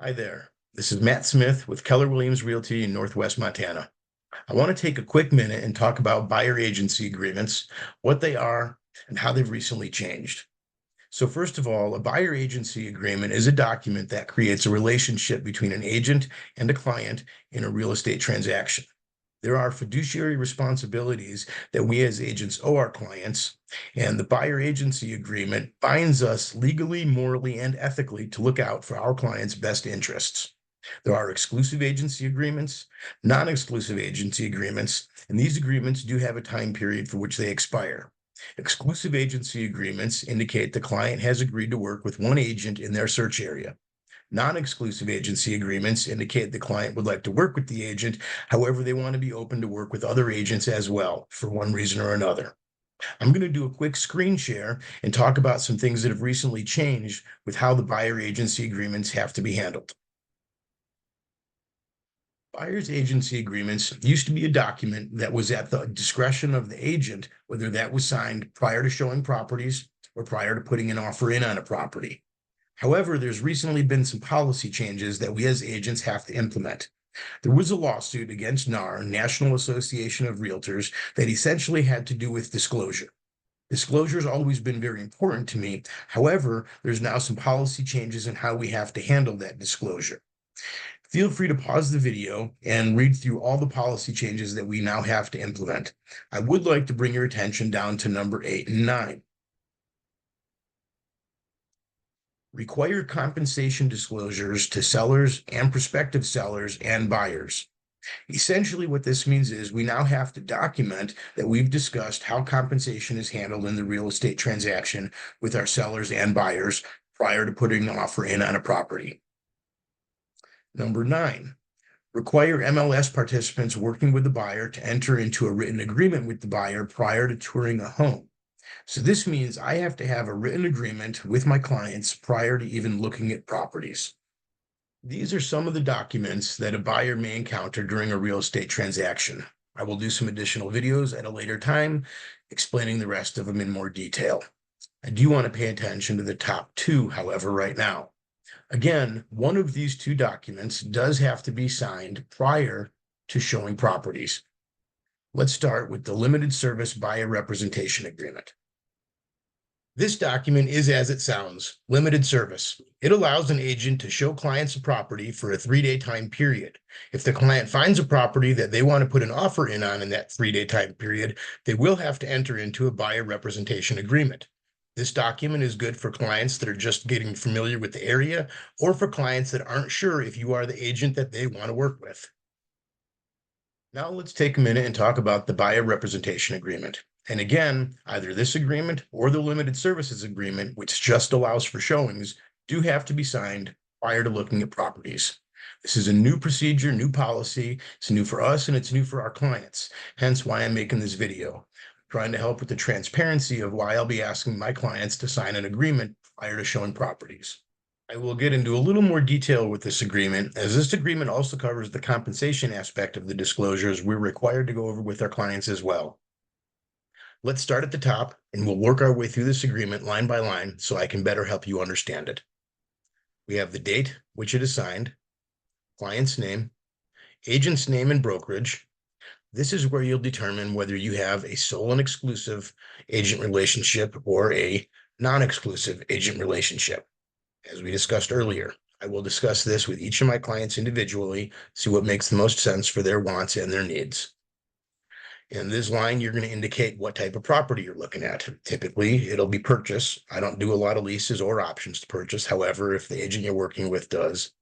Hi there. This is Matt Smith with Keller Williams Realty in Northwest Montana. I want to take a quick minute and talk about buyer agency agreements, what they are, and how they've recently changed. So, first of all, a buyer agency agreement is a document that creates a relationship between an agent and a client in a real estate transaction. There are fiduciary responsibilities that we as agents owe our clients, and the buyer agency agreement binds us legally, morally, and ethically to look out for our clients' best interests. There are exclusive agency agreements, non-exclusive agency agreements, and these agreements do have a time period for which they expire. Exclusive agency agreements indicate the client has agreed to work with one agent in their search area. Non-exclusive agency agreements indicate the client would like to work with the agent. However, they want to be open to work with other agents as well for one reason or another. I'm going to do a quick screen share and talk about some things that have recently changed with how the buyer agency agreements have to be handled. Buyer's agency agreements used to be a document that was at the discretion of the agent, whether that was signed prior to showing properties or prior to putting an offer in on a property. However, there's recently been some policy changes that we as agents have to implement. There was a lawsuit against NAR, National Association of Realtors, that essentially had to do with disclosure. Disclosure has always been very important to me. However, there's now some policy changes in how we have to handle that disclosure. Feel free to pause the video and read through all the policy changes that we now have to implement. I would like to bring your attention down to number 8 and 9. Require compensation disclosures to sellers and prospective sellers and buyers. Essentially, what this means is we now have to document that we've discussed how compensation is handled in the real estate transaction with our sellers and buyers prior to putting an offer in on a property. Number 9, require MLS participants working with the buyer to enter into a written agreement with the buyer prior to touring a home. So this means I have to have a written agreement with my clients prior to even looking at properties. These are some of the documents that a buyer may encounter during a real estate transaction. I will do some additional videos at a later time explaining the rest of them in more detail. I do want to pay attention to the top 2, however, right now. Again, one of these 2 documents does have to be signed prior to showing properties. Let's start with the limited service buyer representation agreement. This document is as it sounds, limited service. It allows an agent to show clients a property for a 3-day time period. If the client finds a property that they want to put an offer in on in that 3-day time period, they will have to enter into a buyer representation agreement. This document is good for clients that are just getting familiar with the area or for clients that aren't sure if you are the agent that they want to work with. Now let's take a minute and talk about the buyer representation agreement. And again, either this agreement or the limited services agreement, which just allows for showings, do have to be signed prior to looking at properties. This is a new procedure, new policy. It's new for us and it's new for our clients. Hence why I'm making this video, trying to help with the transparency of why I'll be asking my clients to sign an agreement prior to showing properties. I will get into a little more detail with this agreement, as this agreement also covers the compensation aspect of the disclosures we're required to go over with our clients as well. Let's start at the top, and we'll work our way through this agreement line by line so I can better help you understand it. We have the date which it is signed, client's name, agent's name and brokerage. This is where you'll determine whether you have a sole and exclusive agent relationship or a non-exclusive agent relationship. As we discussed earlier, I will discuss this with each of my clients individually, see what makes the most sense for their wants and their needs. In this line, you're going to indicate what type of property you're looking at. Typically, it'll be purchase. I don't do a lot of leases or options to purchase. However, if the agent you're working with does,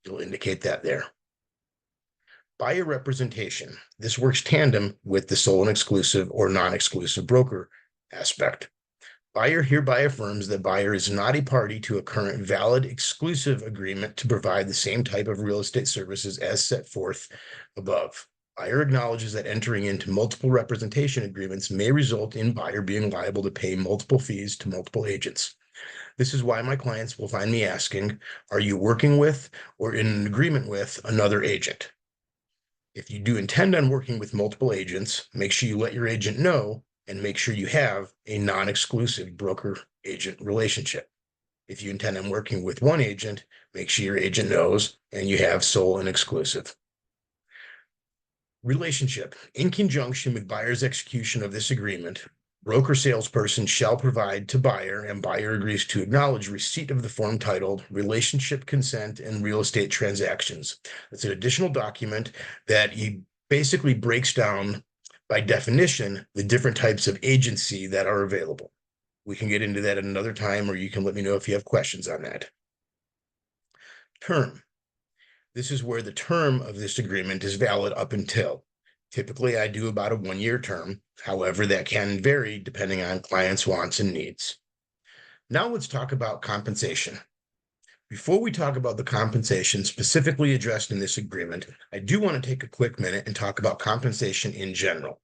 you'll indicate that there. Buyer representation. This works tandem with the sole and exclusive or non-exclusive broker aspect. Buyer hereby affirms that buyer is not a party to a current valid exclusive agreement to provide the same type of real estate services as set forth above. Buyer acknowledges that entering into multiple representation agreements may result in buyer being liable to pay multiple fees to multiple agents. This is why my clients will find me asking, are you working with or in an agreement with another agent? If you do intend on working with multiple agents, make sure you let your agent know and make sure you have a non-exclusive broker-agent relationship. If you intend on working with one agent, make sure your agent knows and you have sole and exclusive. Relationship. In conjunction with buyer's execution of this agreement, broker salesperson shall provide to buyer, and buyer agrees to acknowledge receipt of the form titled Relationship Consent and Real Estate Transactions. It's an additional document that he basically breaks down by definition the different types of agency that are available. We can get into that at another time, or you can let me know if you have questions on that. Term. This is where the term of this agreement is valid up until. Typically, I do about a 1-year term. However, that can vary depending on clients' wants and needs. Now let's talk about compensation. Before we talk about the compensation specifically addressed in this agreement, I do want to take a quick minute and talk about compensation in general.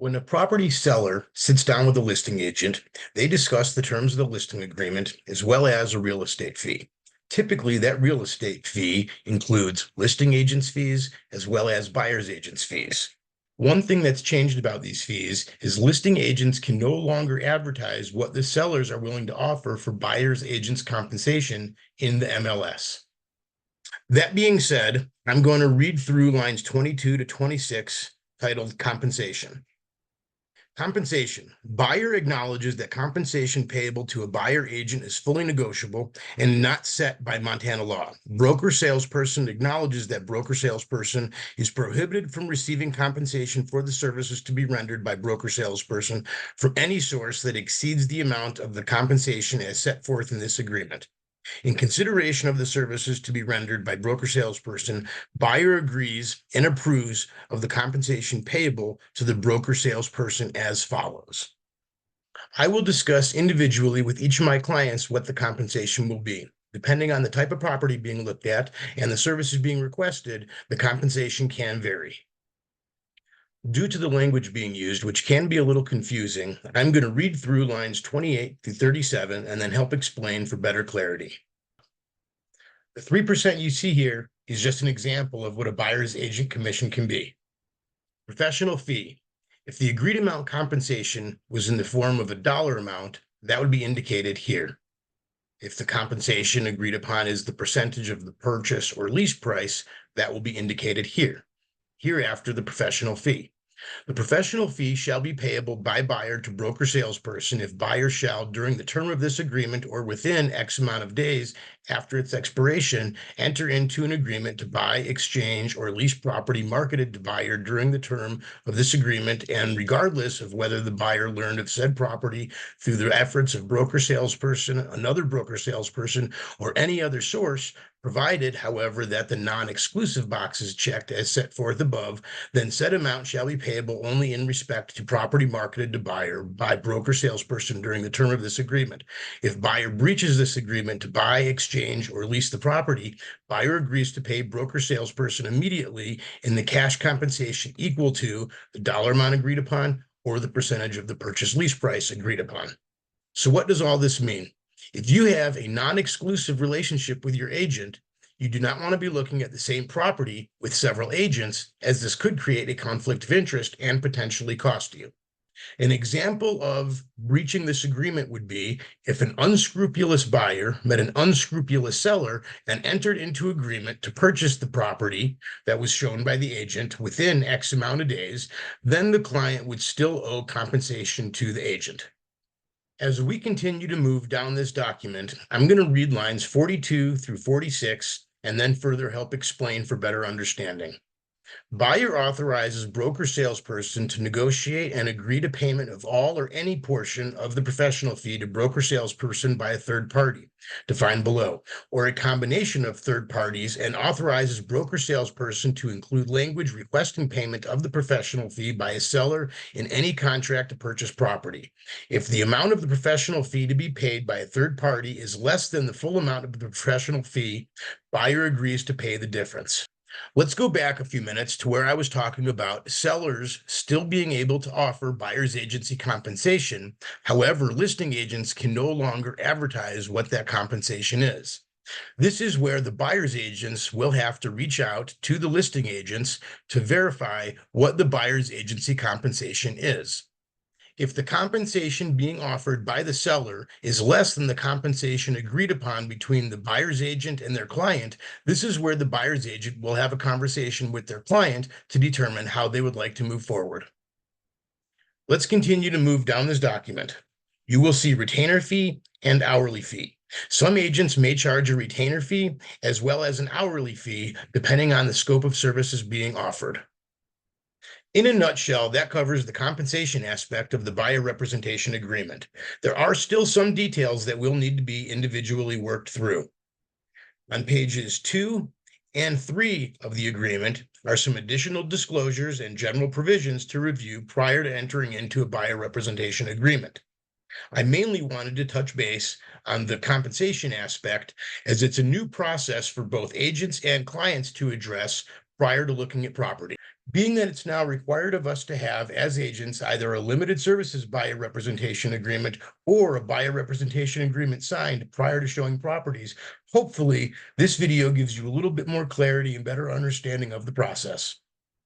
When a property seller sits down with a listing agent, they discuss the terms of the listing agreement as well as a real estate fee. Typically, that real estate fee includes listing agents' fees as well as buyer's agents' fees. One thing that's changed about these fees is listing agents can no longer advertise what the sellers are willing to offer for buyer's agents' compensation in the MLS. That being said, I'm going to read through lines 22 to 26 titled Compensation. Compensation. Buyer acknowledges that compensation payable to a buyer agent is fully negotiable and not set by Montana law. Broker salesperson acknowledges that broker salesperson is prohibited from receiving compensation for the services to be rendered by broker salesperson from any source that exceeds the amount of the compensation as set forth in this agreement. In consideration of the services to be rendered by broker salesperson, buyer agrees and approves of the compensation payable to the broker salesperson as follows. I will discuss individually with each of my clients what the compensation will be. Depending on the type of property being looked at and the services being requested, the compensation can vary. Due to the language being used, which can be a little confusing, I'm going to read through lines 28 through 37 and then help explain for better clarity. The 3% you see here is just an example of what a buyer's agent commission can be. Professional fee. If the agreed amount compensation was in the form of a dollar amount, that would be indicated here. If the compensation agreed upon is the percentage of the purchase or lease price, that will be indicated here. Hereafter, the professional fee. The professional fee shall be payable by buyer to broker salesperson if buyer shall, during the term of this agreement or within X amount of days after its expiration, enter into an agreement to buy, exchange, or lease property marketed to buyer during the term of this agreement, and regardless of whether the buyer learned of said property through the efforts of broker salesperson, another broker salesperson, or any other source, provided, however, that the non-exclusive box is checked as set forth above, then said amount shall be payable only in respect to property marketed to buyer by broker salesperson during the term of this agreement. If buyer breaches this agreement to buy, exchange, or lease the property, buyer agrees to pay broker salesperson immediately in the cash compensation equal to the dollar amount agreed upon or the percentage of the purchase lease price agreed upon. So what does all this mean? If you have a non-exclusive relationship with your agent, you do not want to be looking at the same property with several agents, as this could create a conflict of interest and potentially cost you. An example of breaching this agreement would be if an unscrupulous buyer met an unscrupulous seller and entered into agreement to purchase the property that was shown by the agent within X amount of days, then the client would still owe compensation to the agent. As we continue to move down this document, I'm going to read lines 42 through 46 and then further help explain for better understanding. Buyer authorizes broker salesperson to negotiate and agree to payment of all or any portion of the professional fee to broker salesperson by a third party, defined below, or a combination of third parties, and authorizes broker salesperson to include language requesting payment of the professional fee by a seller in any contract to purchase property. If the amount of the professional fee to be paid by a third party is less than the full amount of the professional fee, buyer agrees to pay the difference. Let's go back a few minutes to where I was talking about sellers still being able to offer buyer's agency compensation. However, listing agents can no longer advertise what that compensation is. This is where the buyer's agents will have to reach out to the listing agents to verify what the buyer's agency compensation is. If the compensation being offered by the seller is less than the compensation agreed upon between the buyer's agent and their client, this is where the buyer's agent will have a conversation with their client to determine how they would like to move forward. Let's continue to move down this document. You will see retainer fee and hourly fee. Some agents may charge a retainer fee as well as an hourly fee, depending on the scope of services being offered. In a nutshell, that covers the compensation aspect of the buyer representation agreement. There are still some details that will need to be individually worked through. On pages 2 and 3 of the agreement are some additional disclosures and general provisions to review prior to entering into a buyer representation agreement. I mainly wanted to touch base on the compensation aspect, as it's a new process for both agents and clients to address prior to looking at property. Being that it's now required of us to have, as agents, either a limited services buyer representation agreement or a buyer representation agreement signed prior to showing properties, hopefully this video gives you a little bit more clarity and better understanding of the process.